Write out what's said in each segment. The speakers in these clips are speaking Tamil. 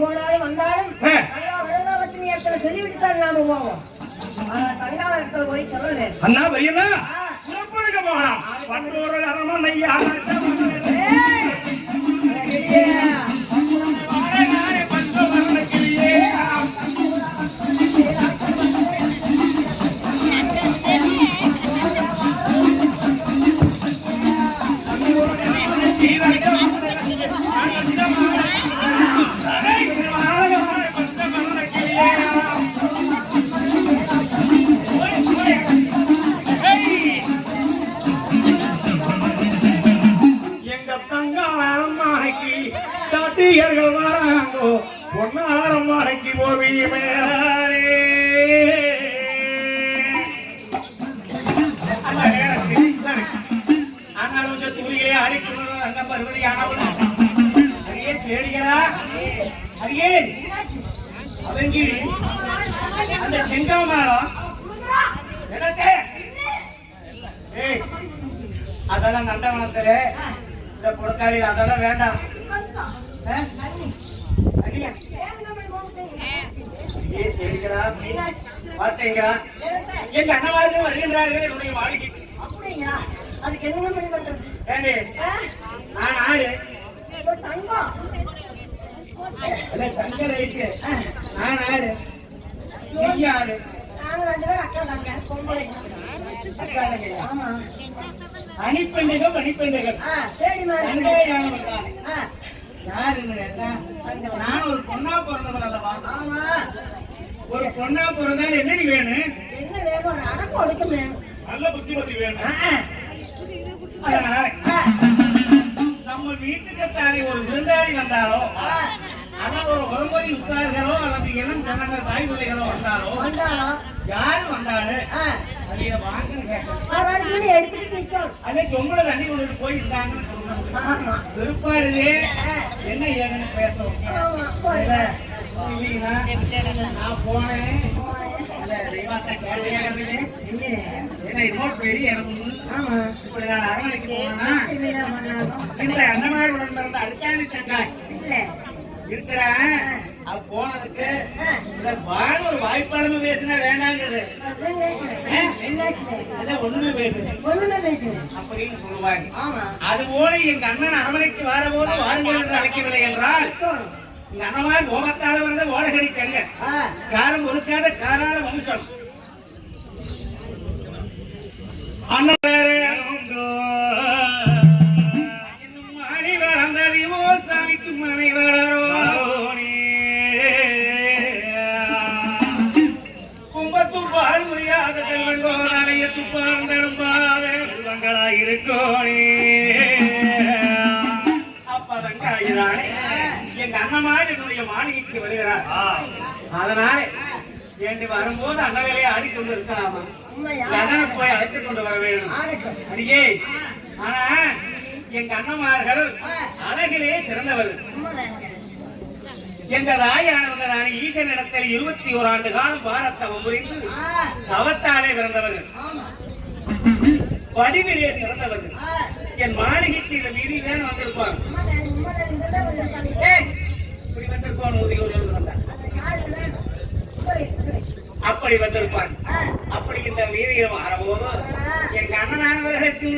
போனாலும் வந்தாலும் சொல்லிவிட்டு தான் நாம போவோம். தங்காவரத்தில் போய் சொல்லணும். அண்ணா பையனா புறப்படுக போகலாம். பட்டோரு அரமனை தாட்டியர்கள் வராங்கோ பொன்னாரம் மடக்கி போவீமே. ஆனாலும் சூரியலே அடிக்கணும் அங்க பருவதி ஆனாலும் அரியே தேடிகளா அரியே அவங்கி அந்த செங்காமரம் என்னத்தே ஏய் அதெல்லாம் நந்தவனத்திலே இந்த கொடுக்காரியில் அதெல்லாம் வேண்டாம். எங்க அண்ணவார்கள் வருகின்றார்கள் என்னுடைய வாழ்க்கை. நான் ஆடு நான் ஆடு நீங்க ஆடு அணிப்பெண்ணுகள் அணிப்பெண்ணுகள் நான் ஒரு பொண்ணா பிறந்தவன் அல்லவா? ஒரு பொண்ணா பிறந்தால் என்னடி வேணும்? என்ன வேணும்? ஒரு அடக்கு ஒடுக்கம் வேணும். நல்ல புத்திமதி வேணும். அதனால நம்ம வீட்டுக்கு தானே ஒரு விருந்தாளி வந்தாலோ அல்லது ஒரு ஒருமுறை உத்தார்களோ அல்லது இளம் ஜனங்கள் தாய் பிள்ளைகளோ வந்தாலோ யாரு வந்தாலும் அதைய வாங்க எடுத்துட்டு நிற்கும். அதே சொம்பளை தண்ணி கொண்டு போயிருந்தாங்கன்னு சொல்லுங்க. விருப்பாடுதே என்ன ஏதுன்னு பேசுவோம். நான் போனேன் இப்படி நான் அரவணைக்கு போனா அந்த மாதிரி உடம்பு இருந்த அடுத்தாண்டி சங்காய் இருக்கிறேன். அது போனதுக்கு ஒரு வாய்ப்பாளம பேசினா வேணாங்கிறது ஒண்ணுமே பேசு அப்படின்னு சொல்லுவாங்க. அது போல எங்க அண்ணன் அரவணைக்கு வர போது வாருங்கள் என்று அழைக்கவில்லை என்றால் எங்க அண்ணமாய் கோபத்தால வந்த ஓடகடிக்கங்க காரம் ஒருக்காத காரால வம்சம் அண்ணன் மணி வளர்ந்ததிவோ சாமிக்கு மனை வளரோ கும்பத்துப்பால் முடியாத செல்வங்கோராலைய துப்பார்ந்தெடுப்பாதங்களாயிருக்கோனே அப்பதங்காயிரானே எங்க அண்ணமாய் என்னுடைய மாளிகைக்கு வருகிறார். அதனால வேண்டி வரும்போது அண்ணவேலையை ஆடிக்கொண்டு இருக்கலாமா? அண்ணனை போய் அழைத்துக் கொண்டு வர வேண்டும். அடியே ஆனா எங்க அண்ணமார்கள் அழகிலே சிறந்தவர். எங்க தாயானவர்களான ஈசனிடத்தில் 21 ஆண்டு காலம் பாரத்தவம் புரிந்து சவத்தாலே பிறந்தவர்கள், வடிவிலே சிறந்தவர்கள். என் மாளிகைக்கு இந்த வீதியில்தான் வந்திருப்பாங்க. அப்படி வந்திருப்பாங்க. அப்படி இந்த வீதியில் வரபோது எங்க அண்ணனானவர்களுக்கு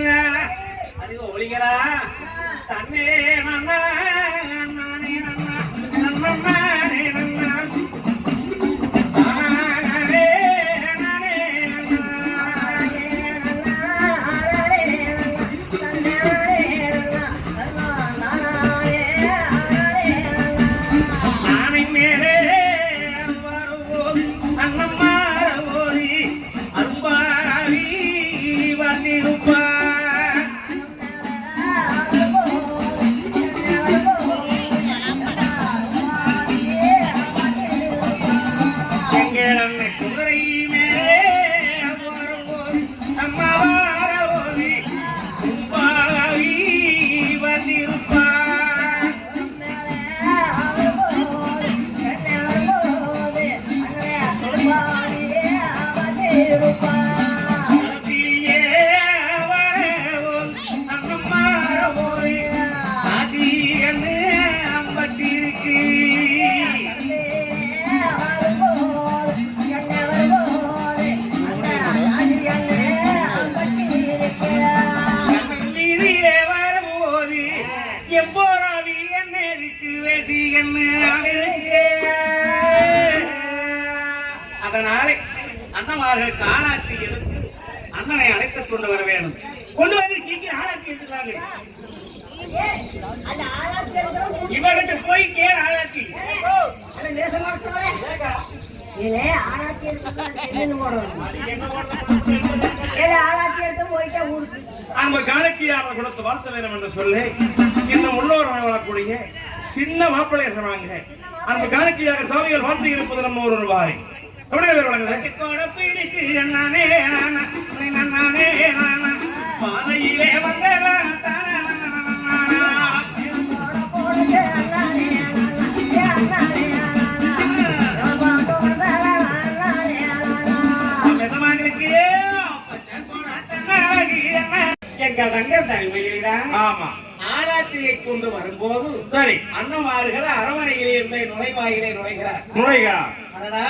அதிக ஒளிகளா தன்னே நன்னா நானே நன்னா நன்னானே நன்னா அதனாலே அண்ணமார்கள் காலாற்றி எடுத்து அண்ணனை அழைத்துக் கொண்டு வர வேண்டும். கொண்டு வந்து சீக்கிரம் ஆளாத்தி எடுத்துக்கிறாங்க. இவர்கிட்ட போய் கேள் ஆளாத்தி. அந்த காலக்கியாளர் கொடுத்து வாழ்த்த வேண்டும் என்று சொல்லி இன்னும் உள்ளோர் வரக்கூடிய சின்ன மாப்பிள்ளை இருக்கிறாங்க. அந்த காலக்கியாக சாமிகள் வாழ்த்து இருப்பது நம்ம ஒரு ரூபாய் பாதையிலே வந்த ஆராய்ச்சியை கொண்டு வரும்போது சரி அண்ணமார்கள் அரவணையிலே இருந்த நுழைவாயிலே நுழைகிறார். அதனா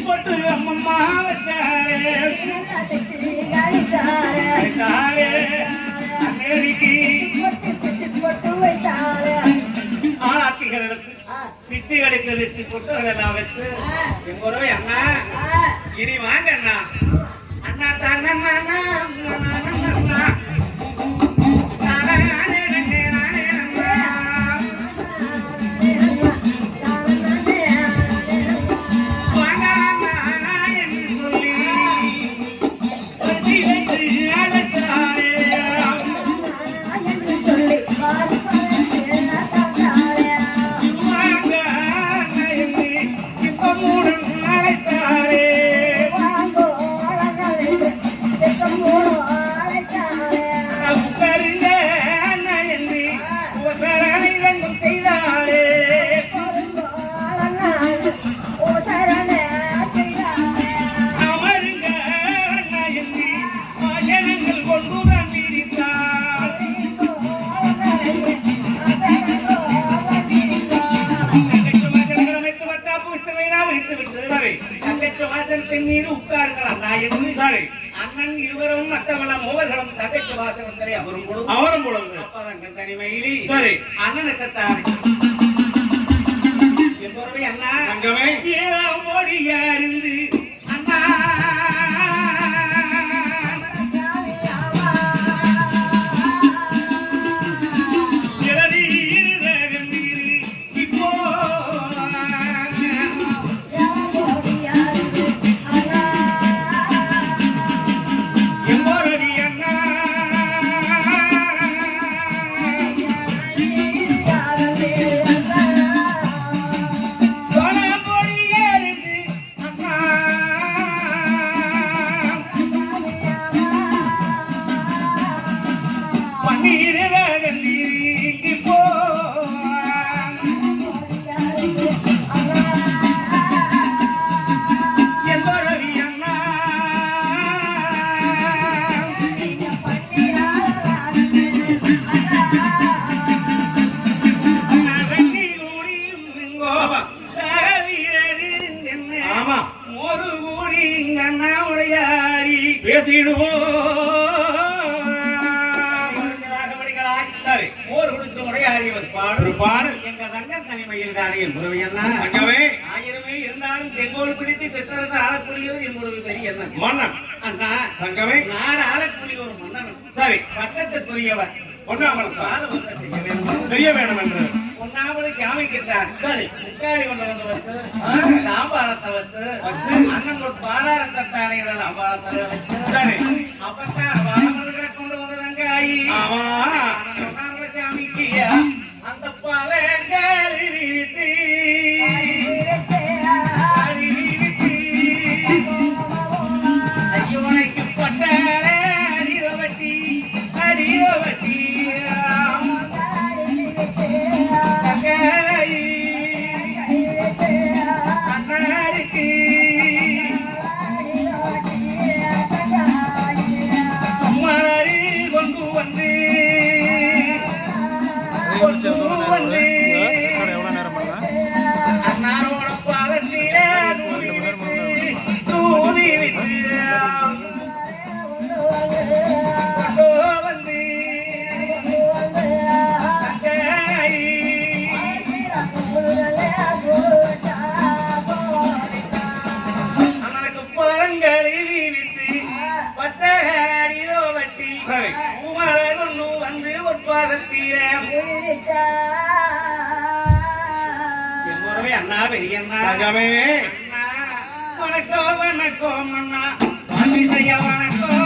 போட்டு அம்மம்மா ஆளாத்திகள் எடுத்து பிச்சுகளுக்கு வெற்றி போட்டு அதெல்லாம் வச்சு எங்கொரு அண்ணா இனி வாங்க அண்ணா அண்ணா தாங்க மீது உட்காருங்கள் அண்ணன் இருவரும் மற்றவர்களும் மூவர்களும் தகைக்கு வாசகங்களை அவரும் பொழுது அப்பதான் தனிமையிலே சரி அண்ணனுக்கு தானே எங்களுடைய அண்ணா அங்கமே ஓடியா இருந்து அண்ணா ஆயிரமே இருந்தாலும் செங்கோல் பிடித்து பெற்றரசு ஆளக்கூடியவர் என்னுடைய பெரிய மன்னன் அண்ணா தங்கமே நான் ஆளக்கூடிய ஒரு மன்னன் சரி பட்டத்துக்குரியவர் ஒன்றாமல் செய்ய வேண்டும் என்று பொன்னாமலை சாமிக்கிட்டான் சரி முக்காடி கொண்டு வந்து வச்சு தாம்பாளத்தை வச்சு அண்ணன் ஒரு பாலாரத்தை தானே தாம்பாளத்தை வச்சு சரி அப்பத்தான் வாழமதுகளை கொண்டு வந்ததாங்க ஆயி பொன்னாமலை சாமிக்கு அந்த பாலங்காரி விட்டு ஐயோனைக்கு பட்டார அடிவட்டி அடிவட்டி அண்ணாருக்கு சும்மாரி கொண்டு வந்து அண்ணாரோட பாலத்தில தூதி விட்டு வந்து அண்ணனுக்கு பழங்களை விட்டு பட்டோ வட்டி ஒண்ணு வந்து ஒரு பாதத்தீர என்னோடவே அண்ணா பெரியண்ணா வணக்கம் வணக்கம் அண்ணா செய்ய வணக்கம்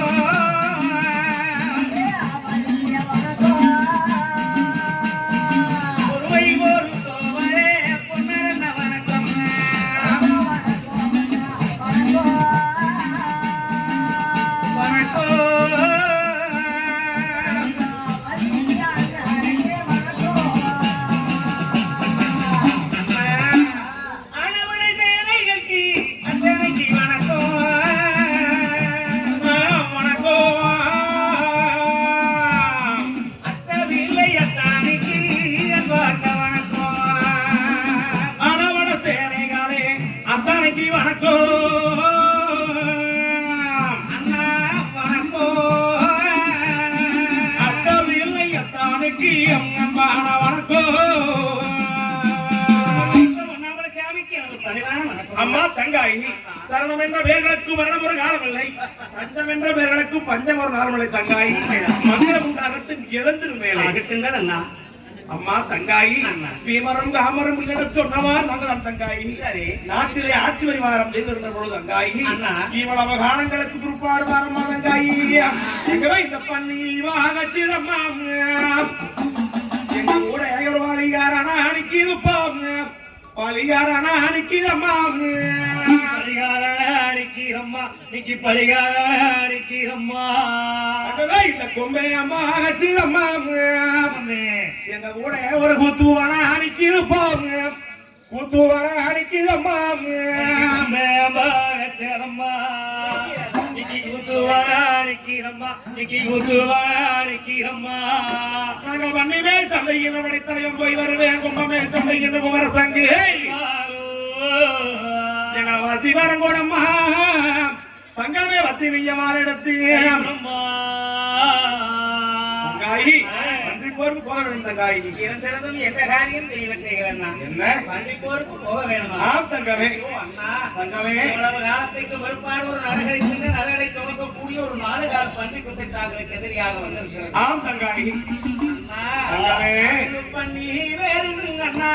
ஒருவை ஒரு சோவரே பொன்னரண்ண வணக்கம் வணக்கம் அம்மா தங்காயி சரணம் என்ற பேர்களுக்கு மரணம் ஒரு காலமில்லை பஞ்சம் என்ற பேர்களுக்கு பஞ்சம் ஒரு நாளமில்லை தங்காயி மந்திரம் உண்டாகட்டும் எழுந்திரு மேலே ஆகட்டுங்கள் அண்ணா அம்மா தங்காயி பீமரம் காமரம் சொன்னவா நாங்கள் தங்காயி நாட்டிலே ஆட்சி வரிவாரம் செய்திருந்த பொழுது தங்காயி இவ்வளவு காலங்களுக்கு குறிப்பாடு வாரம்மா தங்காயி எங்கவே இந்த பண்ணி வாகச்சிடம்மா எங்க கூட ஏகவாளியாரான அணிக்கு இருப்பாங்க பலிகாரனா அணிக்கிறம்மா பலிகாரனா அணிக்கிறம்மா இன்னைக்கு பலிகாரனா அணிக்கிறம்மா இந்த கொம்பை அம்மா அகச்சிரம்மா எங்க கூட ஒரு குத்துவானா அணிக்கிறப்பாங்க குத்துவானா அணிக்கிறம்மா அகச்சிரம்மா இன்னைக்கு குத்துவானா அணிக்கிறம்மா இன்னைக்கு குத்துவானா அணிக்கிறம்மா நாங்க வன்னிமே சந்தையின் வடைத்தலையும் போய் வருவேன் கும்பமே சந்தையின் குமர சங்கு எங்களை வத்தி வரங்கோடம்மா தங்கமே வத்தி நீங்க மாறிடத்து தங்காயி பன்றி போருக்கு போக வேண்டும் தங்காயி இரண்டிடத்தும் எந்த காரியம் செய்யவிட்டீர்கள் என்ன பன்றி போருக்கு போக வேணுமா ஆம் தங்கமே அண்ணா தங்கமே இவ்வளவு காலத்துக்கு வெறுப்பாடு ஒரு நரகளை சென்று நரகளை சுமக்கக்கூடிய ஒரு 4 கால பன்றி குட்டை தாங்களுக்கு எதிரியாக வந்திருக்கிறது ஆம் தங்காயி தங்கமே பண்ணி வேறு அண்ணா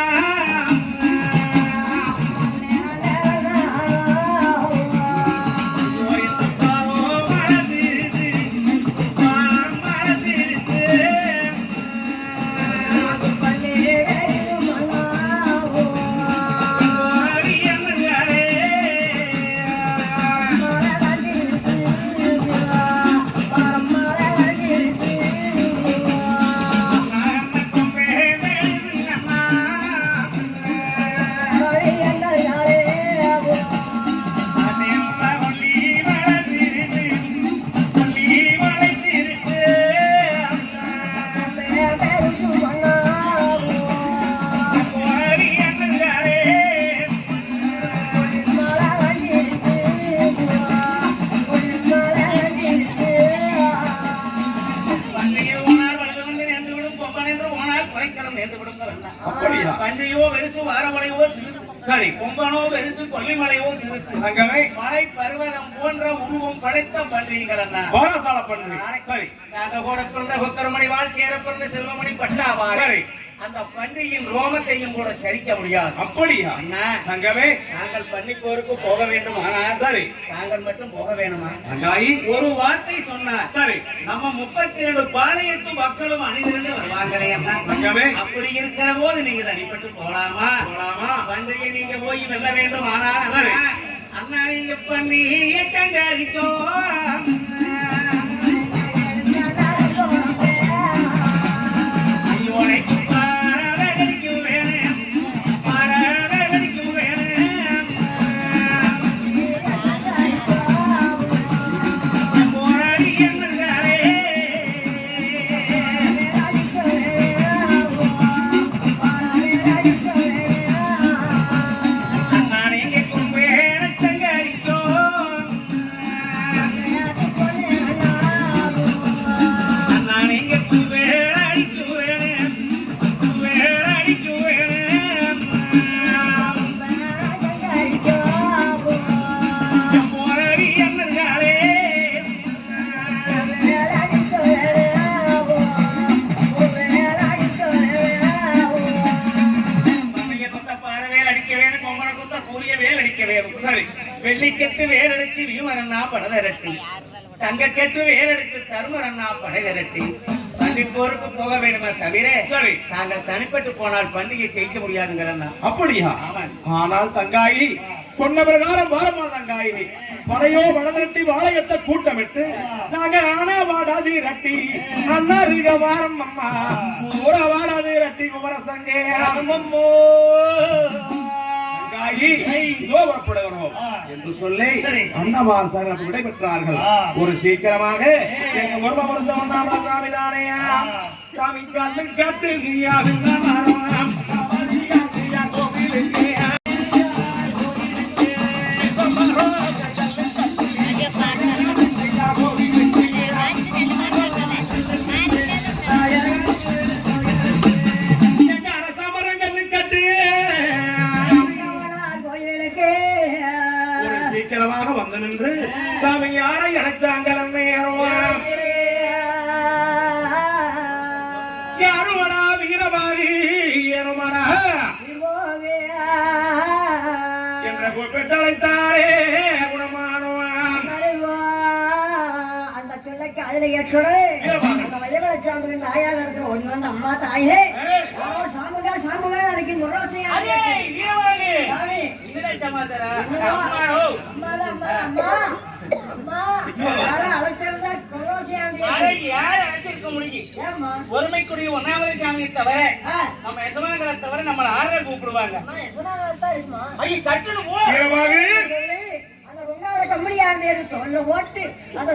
பன்றியோ வெறுசு வாரமலையோ சரி கொம்பனோ வெறுசு கொல்லிமலையோ அங்கவே மலை பருவதம் போன்ற உருவம் படைத்த பன்றிகள் பாலசால பன்றி சரி நாங்க கூட பிறந்த உத்தரமணி வாழ் சேர பிறந்த செல்வமணி பட்டாவா சரி அந்த பன்றியின் ரோமத்தையும் கூட சரிக்க முடியாது. அப்படியா அண்ணா? தங்கமே, நாங்கள் பன்னிப்போருக்கு போக வேண்டும். ஆனால் சரி, நாங்கள் மட்டும் போக வேணுமா? ஒரு வார்த்தை சொன்னார். சரி, நம்ம 32 பாளையத்து மக்களும் அணிதிரண்டு வருவாங்களே அண்ணா. தங்கமே, அப்படி இருக்கிற போது நீங்க தனிப்பட்டு போலாமா? பன்றியை நீங்க போய் வெல்ல வேண்டும். ஆனால் அண்ணா, நீங்க பன்னியை கண்டறிக்கோ. வெள்ளிக்கெட்டு வேலெடுத்து வீமரண்ணா படதரட்டி, தங்க கெட்டு வேலெடுத்து தருமரண்ணா படைதரட்டி. பன்னிப்போருக்கு போக வேண்டுமே தவிர நாங்கள் தனிப்பட்டு போனால் பண்டிகை செய்ய முடியாதுங்கிறண்ணா. அப்படியா? ஆனால் தங்காயி சொன்ன பிரகாரம் வாரமா தங்காயி, படையோ படதரட்டி வாழையத்தை கூட்டமிட்டு நாங்க ஆனா வாடாதி ரட்டி அண்ணா வாரம் அம்மா ஊர வாடாதி ரட்டி குமர சங்கே அம்மம்மோ என்று சொல்லி அண்ணமார் சார் விடைபெற்றார்கள். ஒரு சீக்கிரமாக எங்க ஒரு வருஷம் சாமிதானே சாமி கல்லு கட்டு சீக்கிரமாக வந்து நின்று சாமி யாரை அழைச்சாங்கலம் யாருமரா வீரபாரி எனுமரா என்ற பெற்றழைத்தாரே குணமானோம். அந்த சொல்லைக்கு அதுல ஏற்றுடன் தாயாக இருக்கிற ஒண்ணு வந்து அம்மா தாயே சாமுகா சாமுகா நாளைக்கு ஒருமைக்குரிய ஒன்னாவது சாமியை தவிர நம்ம எசமானங்களை தவிர நம்மள ஆறுதல் கூப்பிடுவாங்க.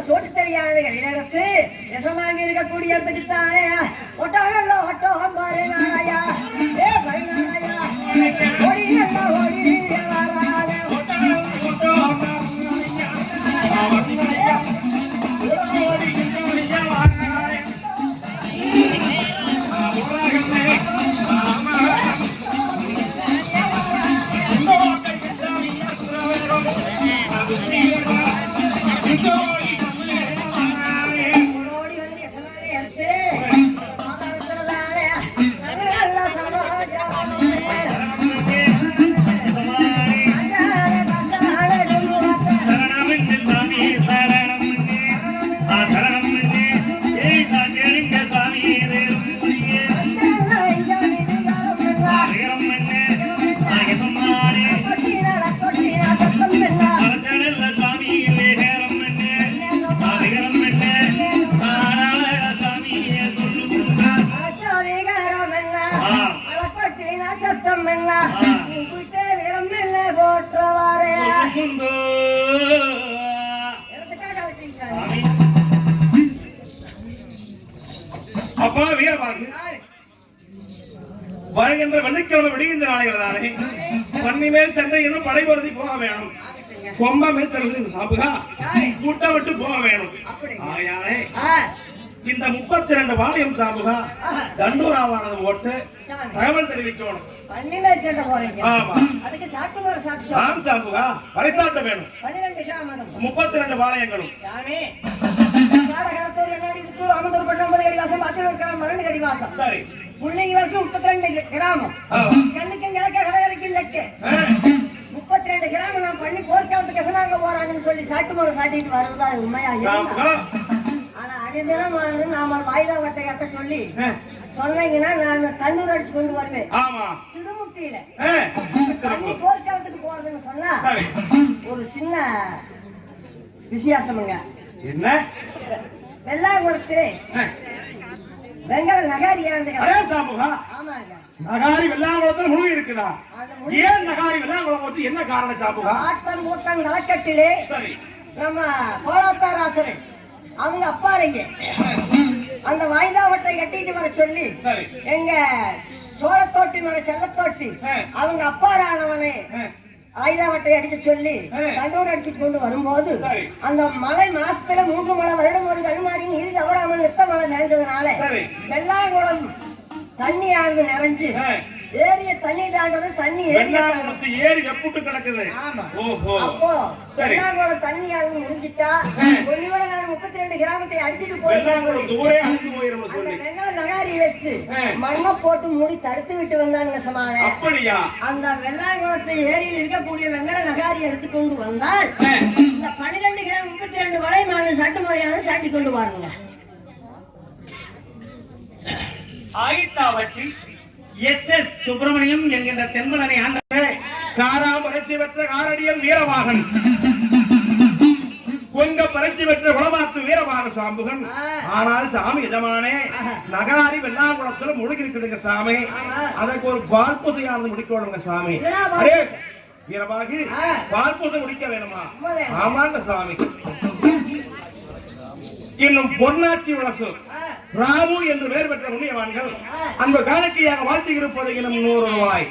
சோட்டு தெரியாத எசமாக இருக்கக்கூடிய இடத்துக்குத்தானே ஒட்டோ ஒட்டோ பாரு நாயா ஏ பரிநாயா ஓடி ஓடி அப்பா வீரபாகு வருகின்ற வெள்ளிக்கிழமை விடுகின்ற நாளைகள் தானே பன்னி மேல் சண்டை என்னும் படைபொருதி போக வேணும். கொம்ப மேல் சாப்புகா கூட்டம் விட்டு போக வேணும். இந்த 32 வாலியம் சாமுகா தண்டூராவானது ஓட்டு தகவல் தெரிவிக்கணும். வரைசாட்ட வேணும். 32 வாலயங்களும் அமர்ந்து 9 கடிவாசம் 10 மரண கடிவாசம். சரி, பிள்ளைங்க வருஷம் 32 கிராமம் கண்ணுக்கும் கிழக்க கடற்கரைக்கும் தெற்கு 32 கிராமம் நான் பண்ணி போர்க்காலத்துக்கு எசனாங்க போறாங்கன்னு சொல்லி சாட்டு முறை சாட்டிட்டு வர்றதா உண்மையா இருந்தா ஆனா அடிதினம் நாம வாய்தா வட்டை கட்ட சொல்லி சொன்னீங்கன்னா நான் தண்ணூர் அடிச்சு கொண்டு வருவேன் சிடுமுட்டியில தண்ணி போர்க்காலத்துக்கு போறதுன்னு சொன்னா ஒரு சின்ன வித்தியாசமுங்க என்ன வெள்ளாங்குளத்திலே வெங்கல நகாரி நகாரி வெள்ளாங்குளத்துல மூவி இருக்குதா ஏன் நகாரி வெள்ளாங்குளம் வச்சு என்ன காரணம் சாப்புகா ஆட்டம் மூட்டம் நலக்கட்டிலே நம்ம கோலாத்தாராசரு அவங்க அப்பாரைங்க அந்த வாய்தாவட்டை கட்டிட்டு வர சொல்லி எங்க சோழத்தோட்டி வர செல்லத்தோட்டி அவங்க அப்பாரானவனே ஆயுதாவட்டை அடிச்சு சொல்லி கண்டூர் அடிச்சுட்டு கொண்டு வரும்போது அந்த மழை மாசத்துல 3 மழை வருடம் ஒரு கண்மாரின் இது தவறாமல் நித்த மழை நேர்ந்ததுனால வெள்ளாங்குளம் தண்ணி ஆண்டு நிறைஞ்சு ஏரிய தண்ணி தாண்டது தண்ணி ஏரி வெப்புட்டு கிடக்குது அப்போ வெள்ளாங்குளம் தண்ணி ஆண்டு முடிஞ்சிட்டா ஒன்னியோட நான் 32 கிராமத்தை அடிச்சுட்டு போயிருந்தேன் வெங்கல நகாரி வச்சு மண்ணை போட்டு மூடி தடுத்து விட்டு வந்தாங்க சமான அந்த வெள்ளாங்குளத்தை ஏரியில் இருக்கக்கூடிய வெங்கல நகாரி எடுத்துக்கொண்டு வந்தால் இந்த 12 கிராம் 32 வலை மாநில சட்டமுறையான சாட்டி கொண்டு வாருங்க ஆயிட்டாவற்றி சுப்பிரமணியம் என்கின்ற தென்பலனை ஆண்டே காரா பரட்சி பெற்ற காரடியல் வீரவாகன் கொங்க பரட்சி பெற்ற குளமாத்து வீரவாக சாம்புகன் ஆனால் சாமி எஜமானே நகராரி வெள்ளாங்குளத்துல முழுகி இருக்குதுங்க சாமி அதற்கு ஒரு பால்பூசையானது முடிக்கணுங்க சாமி அரே வீரவாகி பால்பூசை முடிக்க வேணுமா ஆமாங்க சாமி இன்னும் பொன்னாட்சி வளசு ராமு என்று பெயர் பெற்ற புண்ணியவான்கள் அந்த காலக்கியாக வாழ்த்தி இருப்பது இன்னும் 100 ரூபாய்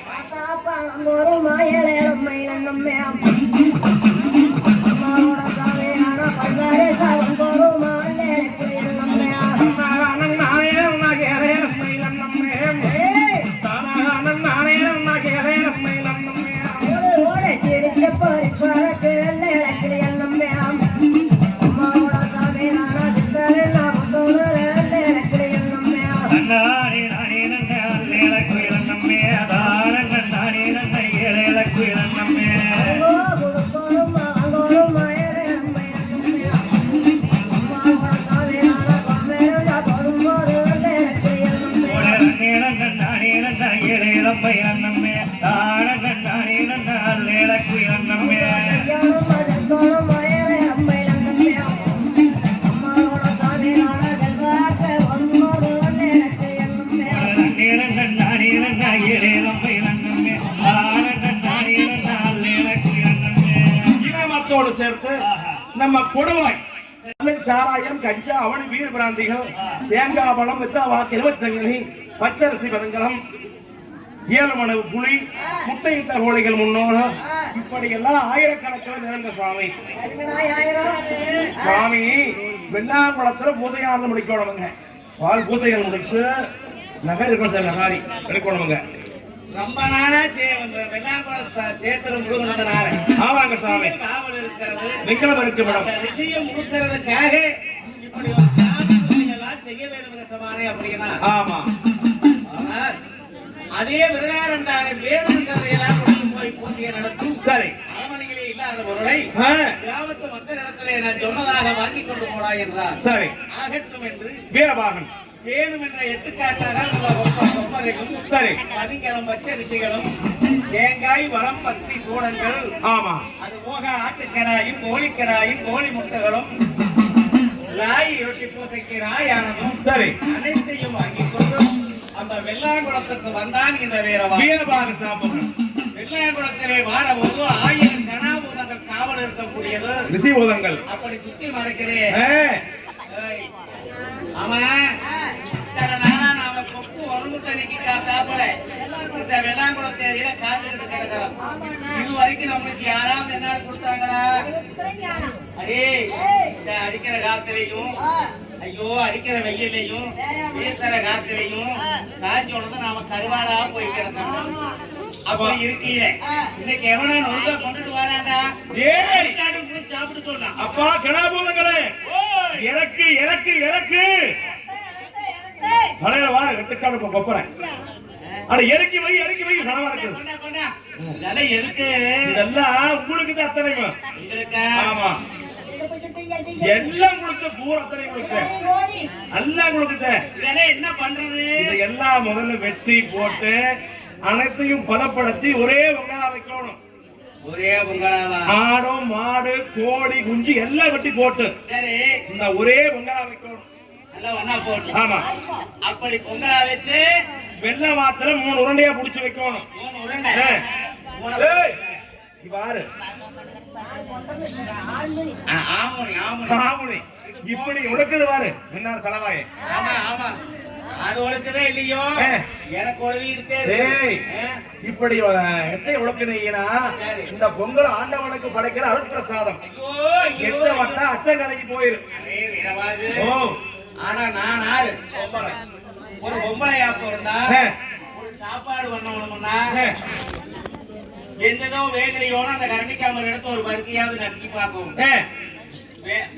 சேர்த்து நம்ம கொடுவாய் சாராயம் கஞ்சா அவனி வீர பிராந்திகள் தேங்காய் பழம் வித்தாவாக்கு 20 சங்கிலி பச்சரிசி பதங்கலம் 7 மணவு புளி முட்டையிட்ட கோழிகள் முன்னோடு இப்படி எல்லாம் ஆயிரக்கணக்கில் நிறைந்த சாமி சாமி வெள்ளாங்குளத்துல பூஜையானது முடிக்கணுமுங்க பால் பூஜைகள் முடிச்சு நகர் இருக்கணும் நகாரி எடுக்கணுமுங்க ரொம்ப நாளா ஆமாங்க சாமி வெங்கலம் இருக்கு மேடம் விஷயம் முடிக்கிறதுக்காக செய்ய வேண்டும் அப்படின்னா ஆமா அதே விவகாரம் தானே வேணுங்கிறதையெல்லாம் கொண்டு போய் பூஜையை நடத்தும் சரி அரமனைகளே இல்லாத பொருளை கிராமத்து மக்கள் இடத்திலே நான் சொன்னதாக வாங்கி கொண்டு போடா என்றார் சரி ஆகட்டும் என்று வீரபாகன் வேணும் என்ற எட்டுக்காட்டாக சரி பதிக்கிழம் பச்சரிசிகளும் தேங்காய் வளம் பத்தி சூடங்கள் ஆமா அது போக ஆட்டுக்கடாயும் கோழிக்கடாயும் கோழி முட்டைகளும் லாய் ரொட்டி பூசைக்கு ராயானதும் சரி அனைத்தையும் வாங்கி கொண்டு அந்த வெள்ளாங்குளத்துக்கு வந்தான் இந்த வீரபாக சாம்புகள் வெள்ளாங்குளத்திலே வாரபோது 1000 கனாபூதங்கள் காவல் இருக்கக்கூடியது ரிசிபூதங்கள் அப்படி சுத்தி மறைக்கிறேன் ஆமா நாம கொப்பு ஒருமுட்டை நிக்காத்தாப்புல இந்த வெள்ளாங்குளத்தேரியில காத்துக்கிட்டு கிடக்கிறோம் இது வரைக்கும் நம்மளுக்கு யாராவது என்ன கொடுத்தாங்களா அதே இந்த அடிக்கிற காத்திரையும் ஐயோ அடிக்கிற வெயிலையும் வீசுற காத்திரையும் காய்ச்சோடு நாம கருவாடா போய் கிடக்கணும் அப்படி இருக்கீங்க இன்னைக்கு எவனா நொங்க கொண்டுட்டு வராண்டா போய் சாப்பிட்டு சொன்னான் அப்பா கணாபூதங்களே இறக்கு இறக்கு இறக்கு தலையில பாரு வெட்டுக்காடு கொப்பறேன். அட இறக்கி வை கனவா இருக்குது. இதெல்லாம் எதுக்கு? இதெல்லாம் உங்களுக்கு தான் அத்தனைமா. ஆமா எல்லாம் கொடுத்து பூரா அத்தனை கொடுத்து எல்லாம் கொடுத்து இதெல்லாம் என்ன பண்றது? இதெல்லாம் முதல்ல வெட்டி போட்டு அனைத்தையும் பதப்படுத்தி ஒரே பொங்கலா வைக்கணும். ஒரே பொங்கலாவா? ஆடும் மாடு கோழி குஞ்சு எல்லாம் வெட்டி போட்டு சரி இந்த ஒரே பொங்கலா வைக்கணும். எல்லாம் ஒண்ணா போட்டு ஆமா அப்படி பொங்கலா வச்சு வெள்ளை மாத்திர 3 உருண்டையா புடிச்சு வைக்கணும். 3 உருண்டை. ஏய் பாரு ஆமுனி இப்படி உனக்குது பாரு என்ன செலவாயே. ஆமா ஆமா அது ஒழுக்குதே இல்லையோ எனக்கு ஒழுவி ஏய் இப்படி எத்தை உழக்குனீங்கன்னா இந்த பொங்கல் ஆண்டவனுக்கு படைக்கிற அருட்பிரசாதம் எத்த வட்டா அச்சங்கலைக்கு போயிரு. ஓ ஆனா நான் ஆளு ஒரு பொம்பளையா போறதா ஒரு சாப்பாடு பண்ணணும்னா எந்ததோ வேகலையோன்னு அந்த கரண்டிக்காம எடுத்து ஒரு பருக்கையாவது நசுக்கி பார்க்கணும்.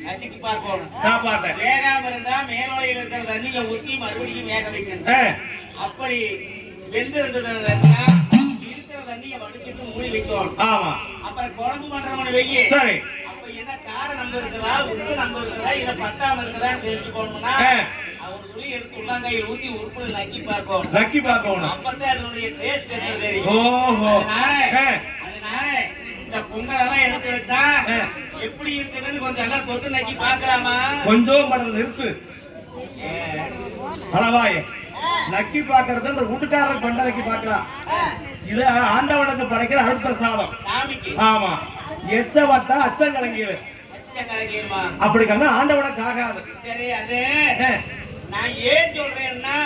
நசுக்கி பார்க்கணும். சாப்பாட்டை வேகாம இருந்தா மேலோயில் இருக்கிற தண்ணியில ஊற்றி மறுபடியும் வேக வைக்கணும். அப்படி வெந்து இருந்ததுன்னா இருக்கிற தண்ணியை வடிச்சிட்டு மூடி வைக்கணும். ஆமா அப்புறம் குழம்பு பண்றவனு வெய்ய சரி அப்ப என்ன காரம் நம்ப இருக்குதா உப்பு நம்ப இருக்குதா இல்ல பத்தாம இருக்குதான்னு தெரிஞ்சுக்கணும்னா அவர் துளி எடுத்து உள்ளங்கையில் ஊத்தி உறுப்புல நக்கி பார்க்கணும். அப்பதான் அதனுடைய டேஸ்ட் என்ன தெரியும். ஓஹோ அதனால இந்த பொங்கல் எல்லாம் எடுத்து வச்சா எப்படி இருக்குதுன்னு கொஞ்சம் எல்லாம் தொட்டு நக்கி பாக்கலாமா? கொஞ்சம் படல இருக்கு அளவாயே நக்கி பாக்குறது இந்த வீட்டுக்காரர் பண்ண நக்கி பாக்கலாம். இது ஆண்டவனுக்கு படைக்கிற அருட்பிரசாதம் சாமிக்கு. ஆமா எச்ச வட்டா அச்சம் கலங்கிடு அப்படி கண்ணா ஆண்டவனுக்கு ஆகாது. சரி அது நான் ஏன் சொல்றேன்னா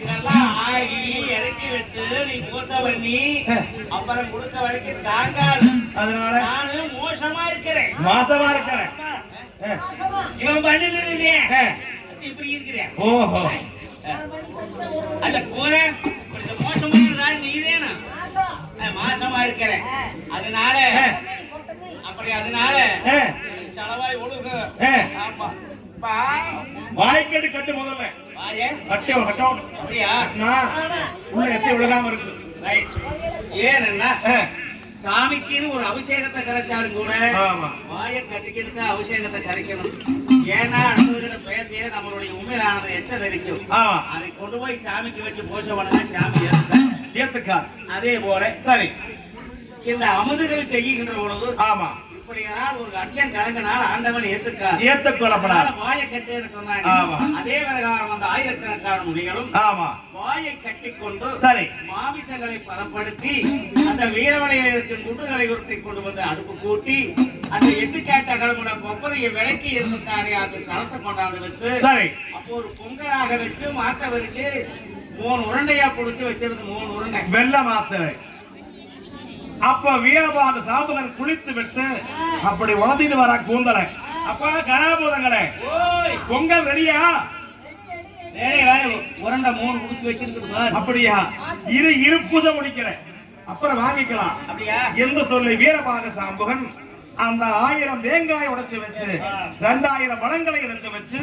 இதெல்லாம் ஆகி இறக்கி வச்சு நீ பூசை பண்ணி அப்புறம் கொடுத்த வரைக்கும் தாங்காது. அதனால நானு மோசமா இருக்கிறேன் மாசமா இருக்கிறேன். இவன் பண்ணிட்டு இப்படி இருக்கிறேன். ஓஹோ அல்ல போறேன் மோசமான நீரேனா மாசமா இருக்கிறேன். அதனால அப்படி அதனால செலவாய் ஒழுகு. ஆமா வாய்க்கட்டு கட்டு முதல்ல கட்டணும். அப்படியா? உள்ள எச்சை விழுகாம இருக்கு. ஏன்னா சாமிக்குன்னு ஒரு அபிஷேகத்தை கரைச்சாலும் கூட வாயை கட்டிக்கிட்டு அபிஷேகத்தை கரைக்கணும். ஏன்னா அடுத்தவர்கிட்ட பேசிய நம்மளுடைய உண்மையானதை எச்ச தெரிக்கும். அதை கொண்டு போய் சாமிக்கு வச்சு பூஜை பண்ணா சாமி ஏத்துக்கார். அதே போல சரி இந்த அமுதுகள் செய்கின்ற பொழுது ஆமா இப்படியானால் ஒரு அச்சம் கலங்கினால் ஆண்டவன் ஏத்துக்கொள்ளப்படாத வாயை கட்டி சொன்னாங்க. அதே பிரகாரம் அந்த ஆயிரக்கணக்கான முனிகளும் வாயை கட்டிக்கொண்டு சரி மாமிசங்களை பலப்படுத்தி அந்த வீரவனையில் இருக்கும் குண்டுகளை உருட்டி கொண்டு வந்து அடுப்பு கூட்டி அந்த எட்டுக்காட்ட கலமுட கொப்பரையை விளக்கி இருந்தாரே அந்த சலத்தை கொண்டாந்து வச்சு சரி அப்போ ஒரு பொங்கலாக வச்சு மாத்த வச்சு 3 உருண்டையா புடிச்சு வச்சிருந்து 3 உருண்டை வெள்ள மாத்திரை. அப்ப வீரபாத சாம்பகன் குளித்து விட்டு அப்படி உணர்த்திட்டு வர கூந்தலை அப்ப கராபூதங்களே பொங்கல் ரெடியா? உருண்டை 3 புடிச்சு வச்சிருக்கு. அப்படியா? இரு பூஜை முடிக்கிறேன் அப்புறம் வாங்கிக்கலாம் அப்படியா என்று சொல்லி வீரபாத சாம்பகன் அந்த 1000 தேங்காய் உடைச்சு வச்சு 2000 பழங்களை எடுத்து வச்சு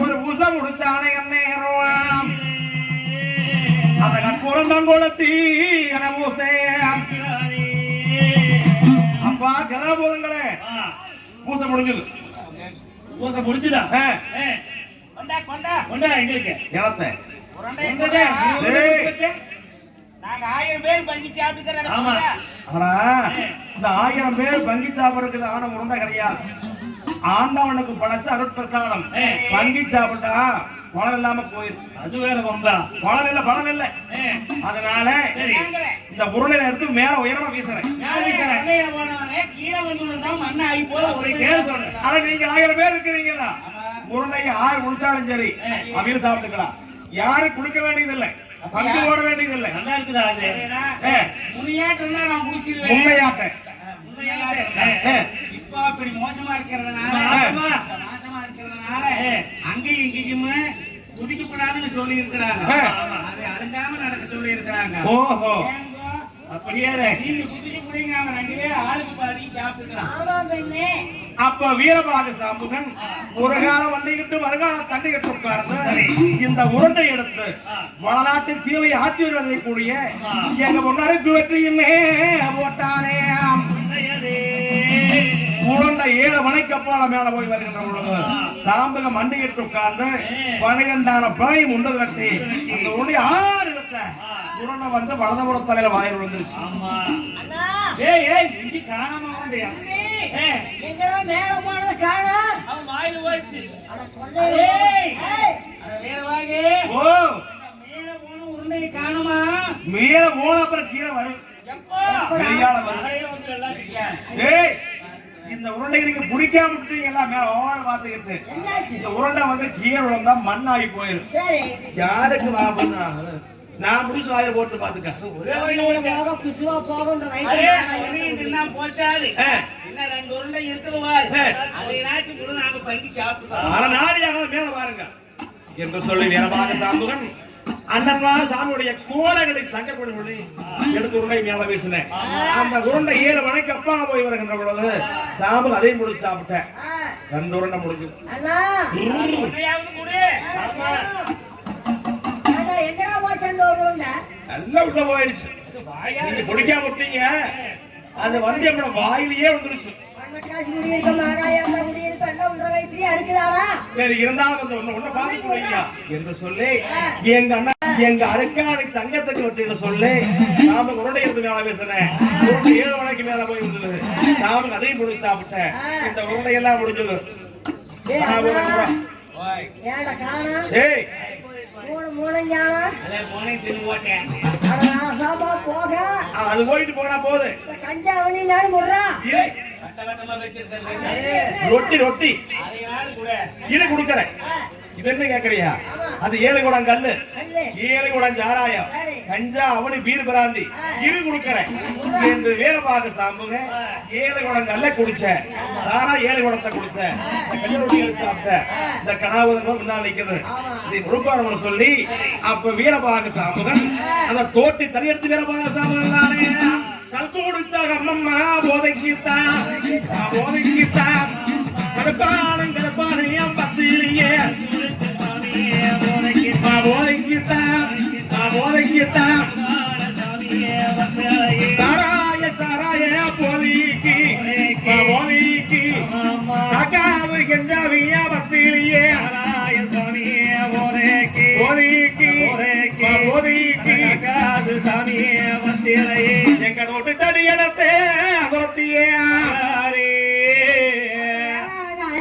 ஒரு உசை முடிச்சானே நேரம் அத கற்பூரம் கொளுத்தி பூசை. அப்பா கலாபூதங்களே பூசை முடிஞ்சது. பூசை முடிச்சுதா? எங்களுக்கு இனத்தை நாங்க 1000 பேர் பங்கி சாப்பிட்டு. ஆனா இந்த 1000 பேர் பங்கி சாப்பிடுறதுக்கு ஆன உருண்டை கிடையாது. ஆண்டவனுக்கு படைச்ச அருட்பிரசாதம் பங்கி சாப்பிட்டா பணம் இல்லாம போயிருக்கு. அது வேற வந்தா பணம் இல்ல. அதனால இந்த உருளையில எடுத்து மேல உயரமா வீசுறேன். ஆனா நீங்க 1000 பேர் இருக்கிறீங்களா உருளையை 6 முடிச்சாலும் சரி அவிர சாப்பிட்டுக்கலாம். யாரும் குடுக்க வேண்டியதில்லை பங்கு போட வேண்டியதில்லை. நல்லா இருக்குதா? முன்னையாட்டம் நான் முடிச்சிருவேன். முன்னையாட்ட இப்ப அப்படி மோசமா இருக்கிறதுனால அங்கேயும் இங்கேயுமே குதிக்கப்படாதுன்னு சொல்லி இருக்கிறாங்க. அதை அடங்காம நடக்க சொல்லி இருக்கிறாங்க. ஓஹோ அப்படியே நீங்க குடிச்சு குடிங்க, அவன் 2 பேரும் ஆளுக்கு பாதி சாப்பிட்டுக்கலாம். ஆமா பெண்ணே. அப்ப வீரபாக சாம்புகன் ஒரு காலம் வண்டிக்கிட்டு மறுகாலம் தண்டிக்கிட்டு உட்கார்ந்து இந்த உருண்டை எடுத்து வடநாட்டு சீவை ஆட்சி வருவதை கூடிய எங்க முன்னருக்கு வெற்றியுமே போட்டானே. உருண்டை 7 மணிக்கு அப்பால மேல போய் வருகின்ற பொழுது சாம்பக மண்டிக்கிட்டு உட்கார்ந்து 12 பிழையும் உண்டு கட்டி அந்த உருண்டை 6 எடுத்த உருண்டை வந்து வலதுபுற தலையில வாயில் விழுந்துருச்சு. காணாம மேல போனது காணோம். அவன் வாயில போயிடுச்சு. உருண்டையை காணுமா? மேல போன அப்புறம் கீழே வரும். இந்த உருண்டை நீங்க பிடிக்காம விட்டுட்டீங்களா? மேல பாத்துக்கிட்டு இந்த உருண்டை வந்து கீழே விழுந்தா மண்ணாகி போயிடும். யாருக்கு வாபம்? நான் முடிச்சு வாயில போட்டு பாத்துக்க. போச்சாது இன்னும் 2 உருண்டை இருக்குதுவார். அதை நாட்டி கூட நாங்க பங்கி சாப்பிட்டோம். மேல பாருங்க என்று சொல்லி வீரபாக சாம்புகன் அண்ணன்வார சாமியுடைய கோடைகளை சங்கப்படி சொல்லி எடுத்து உருண்டை மேல வீசினேன். அந்த உருண்டை 7 மணிக்கு அப்பா போய் வருகின்ற பொழுது சாம்பல் அதையும் முடிச்சு சாப்பிட்டேன். 2 உருண்டை முடிஞ்சு. நல்லா உள்ள போயிடுச்சு. நீங்க குடிக்காம விட்டீங்க, அது வந்து நம்ம வாயிலேயே வந்துருச்சு. சரி இருந்தாலும் ஒண்ணு பாதிக்க என்று சொல்லி எங்க அண்ணா எங்க அரைக்காணி தங்கத்துக்கு வட்டின்னு சொல்லி நாம உருண்டை எடுத்து மேல பேசுனேன். 7 மணிக்கு மேல போய் இருந்தது. நாம அதையும் முடிச்சு சாப்பிட்டேன். இந்த உருண்டையெல்லாம் முடிஞ்சது. அது போயிட்டு போனா போது ரொட்டி ரொட்டி இது கொடுக்கறேன். இது என்ன கேக்குறியா? அது 7 குடம் கல்லு, 7 குடம் சாராயம், கஞ்சா அவனி பீர் பிராந்தி இது கொடுக்கறேன் என்று வீரபாக சாம்புக 7 குடம் கல்ல குடிச்சேன். சாரா 7 குடத்தை கொடுத்தேன். கல்லூரி சாப்பிட்டேன். இந்த கனாவுதம் முன்னால் நிற்கிறது. இதை முழுப்பாரம் சொல்லி அப்ப வீரபாக சாம்புகன் அந்த தோட்டி தனியெடுத்து வீரபாக சாம்புகன் தானே கல்கோடிச்சாக அம்மம்மா போதைக்கிட்டான் போதைக்கிட்டான்